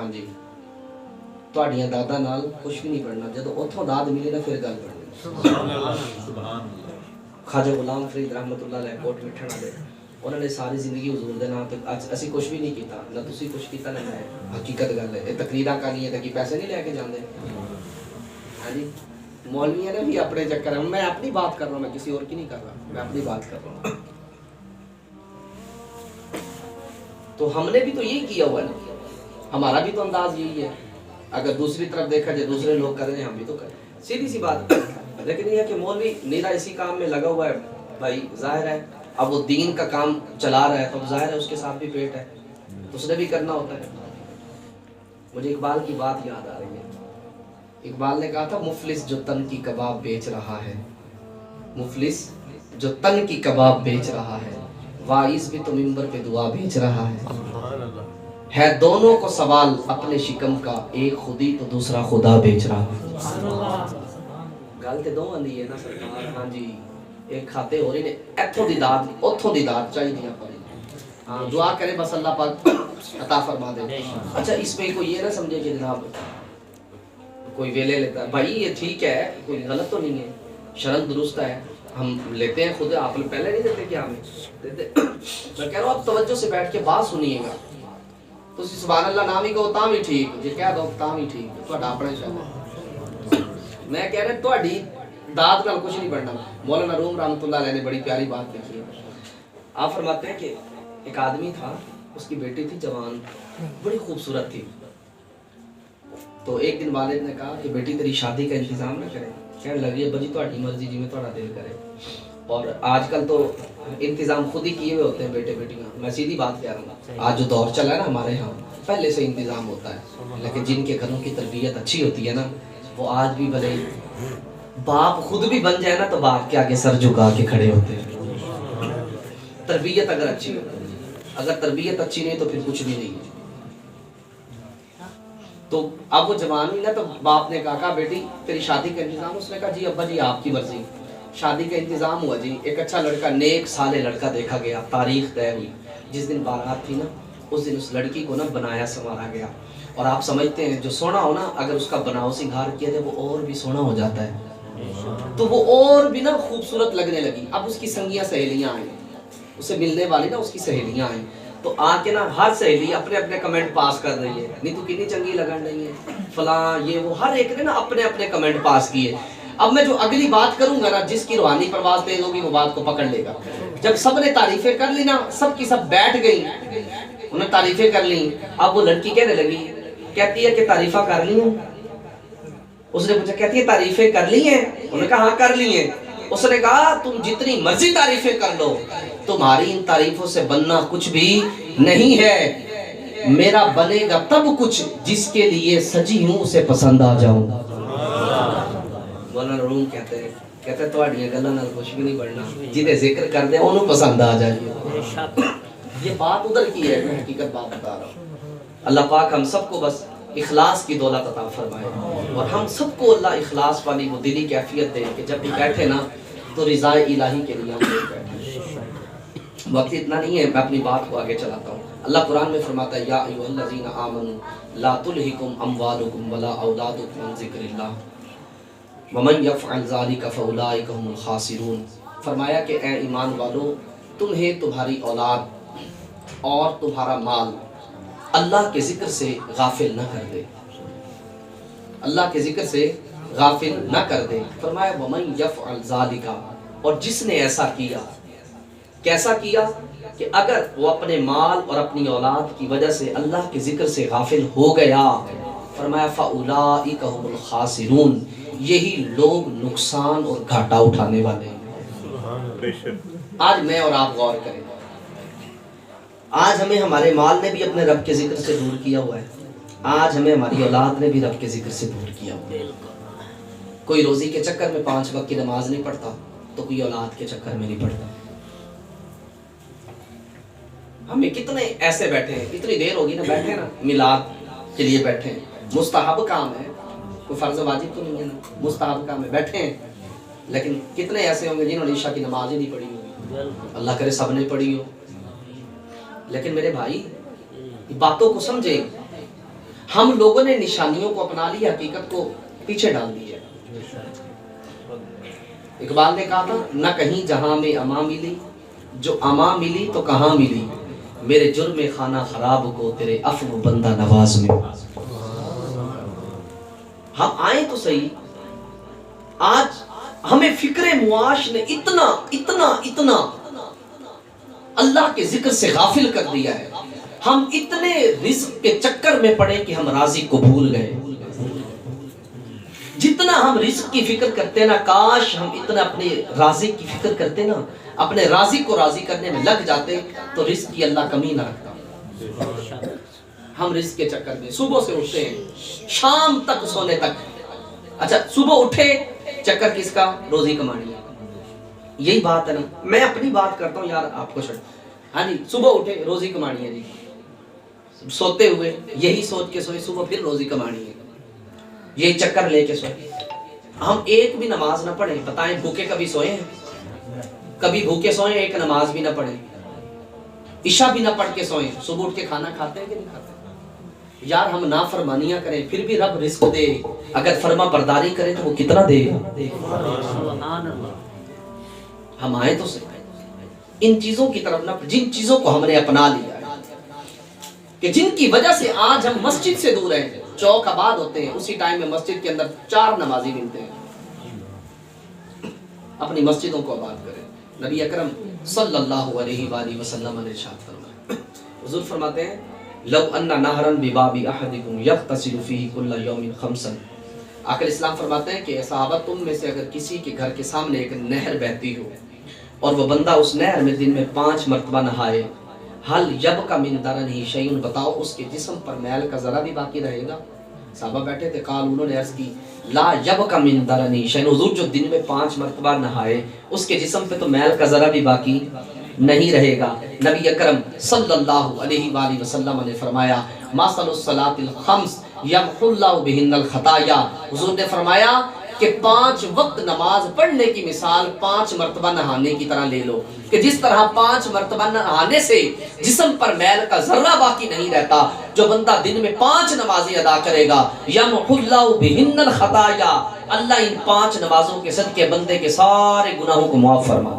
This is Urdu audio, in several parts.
ہاں جی تہاڈیاں داداں نال کچھ بھی نہیں پڑھنا، جدوں اوتھوں داد ملی نا پھر گل بننی۔ سبحان اللہ۔ خواجہ غلام فرید رحمت اللہ علیہ کوٹ مٹھن والے، انہوں نے ساری زندگی حضور دے نام تے اسی کچھ بھی نہیں کیتا، نہ تسی کچھ کیتا نہ میں، حقیقت گل ہے، یہ تقریراں کرنی ہے تے پیسے نہیں لے کے جاندے۔ ہاں جی مولویوں نے بھی اپنے چکر میں اپنی بات کر رہا ہوں، میں کسی اور کی نہیں کر رہا، میں اپنی بات کر رہا ہوں۔ تو ہم نے بھی تو یہی کیا ہوا ہے نا، ہمارا بھی تو انداز یہی ہے، اگر دوسری طرف دیکھا جائے دوسرے لوگ کر رہے ہیں ہم بھی تو کریں، سیدھی سی بات۔ لیکن یہ ہے کہ مولوی نیرا اسی کام میں لگا ہوا ہے بھائی، ظاہر ہے اب وہ دین کا کام چلا رہا ہے تو ظاہر ہے اس کے ساتھ بھی پیٹ ہے، تو اس نے بھی کرنا ہوتا ہے۔ مجھے اقبال کی بات یاد آ رہی ہے، اقبال نے کہا تھا مفلس جو تن کی کباب بیچ رہا ہے، مفلس جو تن کی کباب بیچ رہا ہے، واعظ بھی تو منبر پہ دعا بیچ رہا ہے دونوں کو سوال اپنے شکم کا، ایک خودی تو دوسرا خدا بیچ رہا ہے۔ گل تے دو اندی ہے نا سرکار، ہاں جی ایک کھاتے ہو رہی نے، ایتھوں دی داد اوتھوں دی داد چاہیے پر، ہاں دعا کرے بس اللہ پاک عطا فرما دے۔ اچھا اس میں کوئی یہ نہ سمجھے کہ جناب کوئی ویلے لیتا ہے، بھائی یہ ٹھیک ہے کوئی غلط تو نہیں ہے، شرط درست ہے، ہم لیتے ہیں خود، آپ پہلے نہیں دیتے کیا ہمیں دیتے؟ میں کہہ رہا ہوں آپ توجہ سے بیٹھ کے بات سنیے گا، تو سبحان اللہ نام ہی کہو تاں بھی ٹھیک، جی کہہ دو تاں بھی ٹھیک، تہاڈا اپنا شان ہے۔ میں کہہ رہا تہاڈی داد نال کچھ نہیں پڑھنا۔ مولانا روم رحمۃ اللہ علیہ نے بڑی پیاری بات لکھی ہے، آپ فرماتے ہیں کہ ایک آدمی تھا، اس کی بیٹی تھی جوان، بڑی خوبصورت تھی، تو ایک دن والد نے کہا کہ بیٹی تیری شادی کا انتظام نہ کرے، کہنے لگی ابا جی تہاڈی مرضی جی میں تہاڈا دل کرے، اور آج کل تو انتظام خود ہی کیے ہوئے ہوتے ہیں بیٹے بیٹیاں، میں سیدھی بات کہہ رہا ہوں، آج جو دور چلا ہے نا ہمارے ہاں پہلے سے انتظام ہوتا ہے، لیکن جن کے گھروں کی تربیت اچھی ہوتی ہے نا وہ آج بھی بھلے باپ خود بھی بن جائے نا تو باپ کے آگے سر جھکا کے کھڑے ہوتے ہیں، تربیت اگر اچھی ہو، اگر تربیت اچھی نہیں تو پھر کچھ بھی نہیں ہے۔ تو اب وہ جوان ہوئی نا تو باپ نے کہا بیٹی تیری شادی کا انتظام، اس نے کہا جی ابا جی آپ کی مرضی۔ شادی کا انتظام ہوا جی، ایک اچھا لڑکا نیک صالح لڑکا دیکھا گیا، تاریخ طے ہوئی، جس دن بارات تھی نا اس دن اس لڑکی کو نا بنایا سنوارا گیا، اور آپ سمجھتے ہیں جو سونا ہو نا اگر اس کا بناؤ سنگھار کیا جائے وہ اور بھی سونا ہو جاتا ہے، تو وہ اور بھی نا خوبصورت لگنے لگی۔ اب اس کی سنگیاں سہیلیاں آئیں، اسے ملنے والی نا اس کی سہیلیاں آئیں، تو آ کے نا ہر سہیلی اپنے اپنے کمنٹ پاس کر رہی ہے، نہیں تو کتنی چنگی لگن رہی ہے فلاں یہ وہ، ہر ایک نے نا اپنے اپنے کمنٹ پاس کیے۔ اب میں جو اگلی بات کروں گا نا جس کی روحانی پرواز تیز ہوگی وہ بات کو پکڑ لے گا۔ جب سب نے تعریفیں کر لی نا، سب کی سب بیٹھ گئی، انہوں نے تعریفیں کر لی، اب وہ لڑکی کہنے لگی، کہتی ہے کہ تعریفیں کر لی ہیں؟ اس نے پوچھا کہتی ہے تعریفیں کر لی ہیں؟ انہوں نے کہا ہاں کر لی ہیں۔ اس نے کہا تم جتنی مرضی تعریفیں کر لو تمہاری ان تعریفوں سے بننا کچھ بھی نہیں ہے، میرا بنے گا تب کچھ جس کے لیے سجی ہوں اسے پسند آ جاؤں۔ مولانا روم کہتے ہیں تہاڈیاں گلاں نال کچھ بھی نہیں بڑھنا، جنہیں ذکر کر دے انہوں پسند آ جائے۔ یہ بات ادھر کی ہے، میں حقیقت بات بتا رہا ہوں۔ اللہ پاک ہم سب کو بس اخلاص کی دولت عطا فرمائے، اور ہم سب کو اللہ اخلاص والی وہ دلی کیفیت دے کہ جب بھی بیٹھے نا تو رضا الہی کے لیے ہم لوگ بیٹھے۔ وقت اتنا نہیں ہے، میں اپنی بات کو آگے چلاتا ہوں۔ اللہ قرآن میں فرماتا ہے یا ایھا الذین آمنوا لا تلھکم اموالکم ولا اولادکم عن ذکر اللہ ومن یفعل ذلک فاولئک هم الخاسرون۔ فرمایا کہ اے ایمان والو تمہیں تمہاری اولاد اور تمہارا مال اللہ کے ذکر سے غافل نہ کر دے، اللہ کے ذکر سے غافل نہ کر دے۔ فرمایا ومن یفعل ذلک، اور جس نے ایسا کیا، کیسا کیا کہ اگر وہ اپنے مال اور اپنی اولاد کی وجہ سے اللہ کے ذکر سے غافل ہو گیا، فرمایا فاولئک هم الخاسرون، یہی لوگ نقصان اور گھاٹا اٹھانے والے ہیں۔ آج میں اور آپ غور کریں، آج ہمیں ہمارے مال نے بھی اپنے رب کے ذکر سے دور کیا ہوا ہے، آج ہمیں ہماری اولاد نے بھی رب کے ذکر سے دور کیا ہوا ہے۔ کوئی روزی کے چکر میں 5 وقت کی نماز نہیں پڑھتا تو کوئی اولاد کے چکر میں نہیں پڑھتا۔ ہمیں کتنے ایسے بیٹھے ہیں، اتنی دیر ہوگی نا بیٹھے نا، میلاد کے لیے بیٹھے ہیں، مستحب کام ہے، کوئی فرض واجب تو نہیں ہے نا، مستحب کام ہے، بیٹھے ہیں، لیکن کتنے ایسے ہوں گے جنہوں نے عشاء کی نماز ہی نہیں پڑھی ہوگی، اللہ کرے سب نے پڑھی ہو۔ لیکن میرے بھائی باتوں کو سمجھیں، ہم لوگوں نے نشانیوں کو اپنا لیا، حقیقت کو پیچھے ڈال دیا۔ اقبال نے کہا تھا نہ کہیں جہاں میں اما ملی، جو اما ملی تو کہاں ملی، میرے جرم خانہ خراب کو تیرے عفو بندہ نواز میں۔ ہم آئیں تو صحیح، آج ہمیں فکر معاش نے اتنا اتنا اتنا اللہ کے ذکر سے غافل کر دیا ہے، ہم اتنے رزق کے چکر میں پڑے کہ ہم رازق کو بھول گئے۔ جتنا ہم رزق کی فکر کرتے نا، کاش ہم اتنا اپنے رازق کی فکر کرتے نا، اپنے رازق کو راضی کرنے میں لگ جاتے تو رزق کی اللہ کمی نہ رکھتا۔ ہم رزق کے چکر میں صبح سے اٹھتے ہیں شام تک سونے تک، اچھا صبح اٹھے چکر کس کا؟ روزی کمانی ہے۔ یہی بات ہے نا، میں اپنی بات کرتا ہوں یار، آپ کو ہاں جی، صبح اٹھے روزی کمانی ہے جی، سوتے ہوئے یہی سوچ کے سوئے صبح پھر روزی کمانی ہے، یہی چکر لے کے سوئے۔ ہم ایک بھی نماز نہ پڑھیں، بتائیں بھوکے کبھی سوئے ہیں؟ کبھی بھوکے سوئے، ایک نماز بھی نہ پڑھیں، عشاء بھی نہ پڑھ کے سوئیں، صبح اٹھ کے کھانا کھاتے ہیں کہ نہیں کھاتے؟ یار ہم نافرمانیاں کریں پھر بھی رب رزق دے، اگر فرما برداری کریں تو وہ کتنا دے گا۔ ہم آئے تو صحیح ان چیزوں کی طرف نہ، جن چیزوں کو ہم نے اپنا لیا ہے کہ جن کی وجہ سے آج ہم مسجد سے دور ہیں، چوک آباد ہوتے ہیں اسی ٹائم میں مسجد کے اندر 4 نمازی ملتے ہیں۔ اپنی مسجدوں کو آباد کریں۔ نبی اکرم صلی اللہ علیہ وآلہ وسلم نے ارشاد فرمایا، حضور فرماتے ہیں لو ان نہرا بباب احدکم یغتسل فیہ کل یوم خمسا، آقا اسلام فرماتے ہیں کہ صحابہ تم میں سے اگر کسی کے گھر کے سامنے ایک نہر بہتی ہو اور وہ بندہ اس نہر میں دن میں 5 مرتبہ نہائے، حل یبقى من درنہ شیء، بتاؤ اس کے جسم پر میل کا ذرہ بھی باقی رہے گا؟ صحابہ بیٹھے تھے، قال انہوں نے عرض کی لا یبقى من درنہ شیء، حضور جو دن میں 5 مرتبہ نہائے اس کے جسم پہ تو میل کا ذرہ بھی باقی نہیں رہے گا۔ نبی اکرم صلی اللہ علیہ وآلہ وسلم نے فرمایا مثل الصلاۃ الخمس یمحو اللہ بہن الخطایا، حضور نے فرمایا کہ 5 وقت نماز پڑھنے کی مثال 5 مرتبہ نہانے کی طرح لے لو، کہ جس طرح 5 مرتبہ نہانے سے جسم پر میل کا ذرہ باقی نہیں رہتا، جو بندہ دن میں 5 نمازیں ادا کرے گا یمحو اللہ بہن الخطایا، اللہ ان 5 نمازوں کے صدقے بندے کے سارے گناہوں کو معاف فرما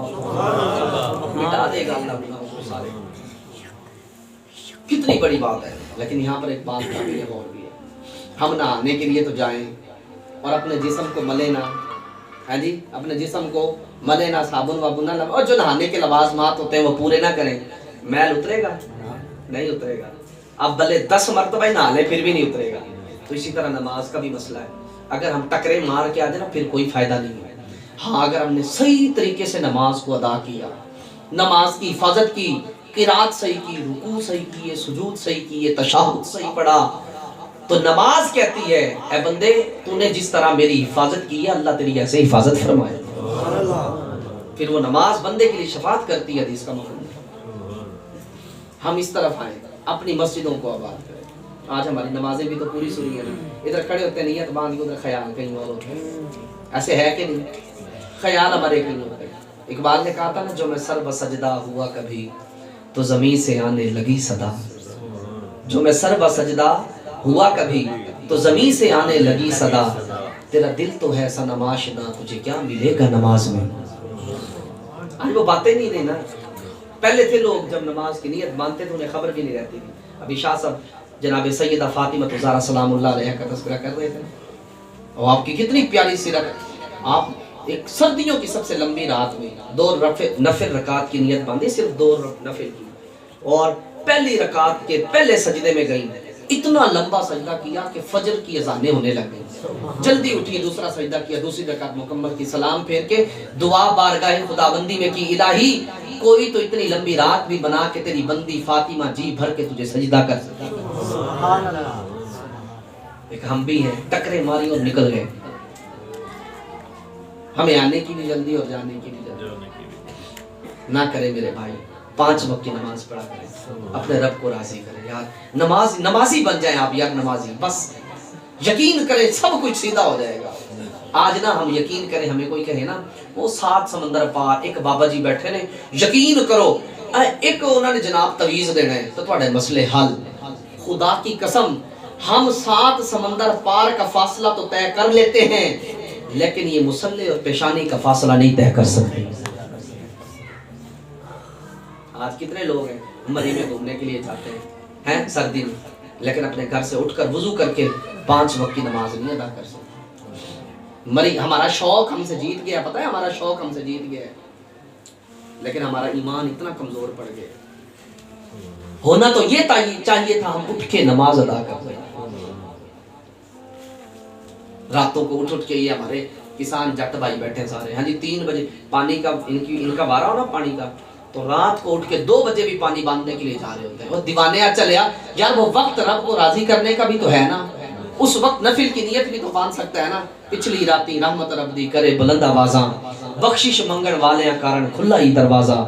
مٹا دے گا اللہ گناہوں کو سارے۔ کتنی بڑی بات ہے، لیکن یہاں پر ایک بات کا بھی ہے اور بھی ہے، ہم نہانے کے لیے تو جائیں اور اپنے جسم کو ملے نہ، ہاں جی اپنے جسم کو ملے نہ، صابن وابن نہ لگائیں، اور جو نہانے کے لوازمات ہوتے ہیں وہ پورے نہ کریں، میل اترے گا؟ نہیں اترے گا۔ اب بھلے 10 مرتبہ ہی نہا لیں پھر بھی نہیں اترے گا۔ تو اسی طرح نماز کا بھی مسئلہ ہے، اگر ہم ٹکرے مار کے آ جائیں نا پھر کوئی فائدہ نہیں ہے۔ ہاں اگر ہم نے صحیح طریقے سے نماز کو ادا کیا، نماز کی حفاظت کی، قرات صحیح کی، رکوع صحیح کی، سجود صحیح کی، تشہد صحیح پڑھا، تو نماز کہتی ہے اے بندے تو نے جس طرح میری حفاظت کی ہے اللہ تیری ایسے حفاظت فرمائے۔ پھر وہ نماز بندے کے لیے شفاعت کرتی ہے، حدیث کا مفہوم ہے۔ ہم اس طرف آئیں، اپنی مسجدوں کو آباد کریں۔ آج ہماری نمازیں بھی تو پوری سنی ہے نا، ادھر کھڑے ہوتے ہیں نیت باندھ کے، ادھر خیال کہیں اور ہوتا ہے، ایسے ہے کہ نہیں؟ خیال ہمارے کہیں ہوتے ہیں۔ اقبال نے کہا تھا نا جو میں سر بسجدہ ہوا کبھی تو زمین سے آنے لگی صدا، جو میں سر بسجدہ ہوا کبھی تو زمین سے آنے لگی صدا، تیرا دل تو ہے سنم آشنا تجھے کیا ملے گا نماز میں۔ آج وہ باتیں نہیں رہی نا، پہلے تھے لوگ جب نماز کی نیت مانتے تو انہیں خبر بھی نہیں رہتی تھی۔ ابھی شاہ صاحب جناب سیدہ فاطمہ زہرا سلام اللہ علیہ کا تذکرہ کر رہے تھے، اور آپ کی کتنی پیاری سیرت ہے۔ آپ ایک سردیوں کی سب سے لمبی رات میں 2 نفل رکعت کی نیت باندھی، صرف 2 نفل کی، اور پہلی رکعت کے پہلے سجدے میں گئی، اتنا لمبا سجدہ کیا کہ فجر کی اذانیں ہونے لگ گئی، جلدی اٹھی دوسرا سجدہ کیا، دوسری رکعت مکمل کی، سلام پھیر کے دعا بارگاہ خداوندی میں کی، الہی کوئی تو اتنی لمبی رات بھی بنا کہ تیری بندی فاطمہ جی بھر کے تجھے سجدہ کر سکے۔ ایک ہم بھی ہیں ٹکرے ماری اور نکل گئے، ہمیں آنے کی بھی جلدی اور جانے کی بھی جلدی۔ نہ کرے میرے بھائی، 5 وقت کی نماز پڑھا کریں، اپنے رب کو راضی کریں یار، نمازی بن جائیں آپ یار، نمازی بس یقین کریں سب کچھ سیدھا ہو جائے گا۔ آج نا ہم یقین کریں، ہمیں کوئی کہے نا وہ 7 سمندر پار ایک بابا جی بیٹھے نے، یقین کرو ایک انہوں نے جناب تویز دینا ہے تو تھوڑے مسئلے حل۔ خدا کی قسم ہم 7 سمندر پار کا فاصلہ تو طے کر لیتے ہیں، لیکن یہ مسلح اور پیشانی کا فاصلہ نہیں طے کر سکتے۔ آج کتنے لوگ ہیں مری میں گھومنے کے لیے جاتے ہیں سردی میں، لیکن اپنے گھر سے اٹھ کر وضو کر کے 5 وقت کی نماز نہیں ادا کر سکتے۔ مری ہمارا شوق ہم سے جیت گیا، پتہ ہے ہمارا شوق ہم سے جیت گیا ہے، لیکن ہمارا ایمان اتنا کمزور پڑ گیا۔ ہونا تو یہ چاہیے تھا ہم اٹھ کے نماز ادا کرتے، راتوں کو اٹھ کے یہ ہمارے کسان جٹ بھائی بیٹھے سارے، ہاں جی 3 بجے پانی کا ان کا وارہ ہونا پانی کا، تو رات کو اٹھ کے 2 بجے بھی پانی باندھنے کے لیے جا رہے ہوتے ہیں۔ وہ دیوانے چلیا یار، وہ وقت رب کو راضی کرنے کا بھی تو ہے نا، اس وقت نفل کی نیت بھی تو باندھ سکتا ہے نا۔ پچھلی راتی رحمت رب دی کرے بلند آوازاں، بخشش منگن والیاں کارن کھلا ہی دروازہ۔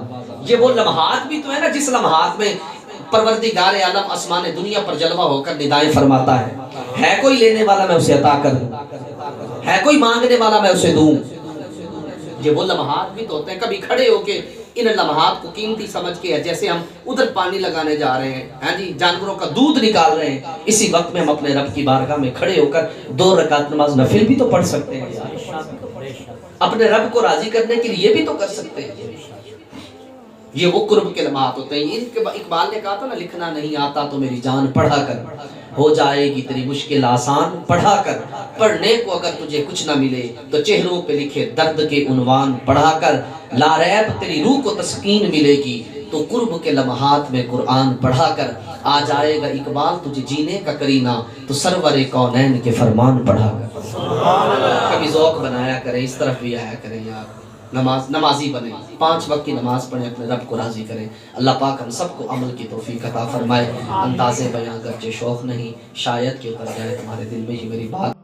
یہ وہ لمحات بھی تو ہے نا جس لمحات میں پروردگار عالم آسمان دنیا پر جلوہ ہو کر ندائیں فرماتا ہے کوئی لینے والا میں اسے عطا کر دوں، ہے کوئی مانگنے والا میں اسے دوں۔ یہ وہ لمحات بھی تو ہوتے ہیں، کبھی کھڑے ہو کے ان لمحات کو قیمتی سمجھ کے ہے، جیسے ہم ادھر پانی لگانے جا رہے ہیں، ہاں جی جانوروں کا دودھ نکال رہے ہیں، اسی وقت میں ہم اپنے رب کی بارگاہ میں کھڑے ہو کر 2 رکعت نماز نفل بھی تو پڑھ سکتے ہیں، اپنے رب کو راضی کرنے کے لیے بھی تو کر سکتے ہیں۔ یہ وہ قرب کے لمحات ہوتے ہیں۔ ان کے اقبال نے کہا تھا نا، لکھنا نہیں آتا تو میری جان پڑھا کر، ہو جائے گی تیری مشکل آسان پڑھا کر، پڑھنے کو اگر تجھے کچھ نہ ملے تو چہروں پہ لکھے درد کے عنوان پڑھا کر، لا ریب تیری روح کو تسکین ملے گی تو قرب کے لمحات میں قرآن پڑھا کر، آ جائے گا اقبال تجھے جینے کا کرینہ تو سرور کونین کے فرمان پڑھا کر۔ کبھی ذوق بنایا کریں، اس طرف بھی آیا کریں یار، نمازی بنیں، 5 وقت کی نماز پڑھیں، اپنے رب کو راضی کریں۔ اللہ پاک ہم سب کو عمل کی توفیق عطا فرمائے۔ انداز بیان گرچہ شوق نہیں، شاید کہ اتر جائے تمہارے دل میں ہی میری بات۔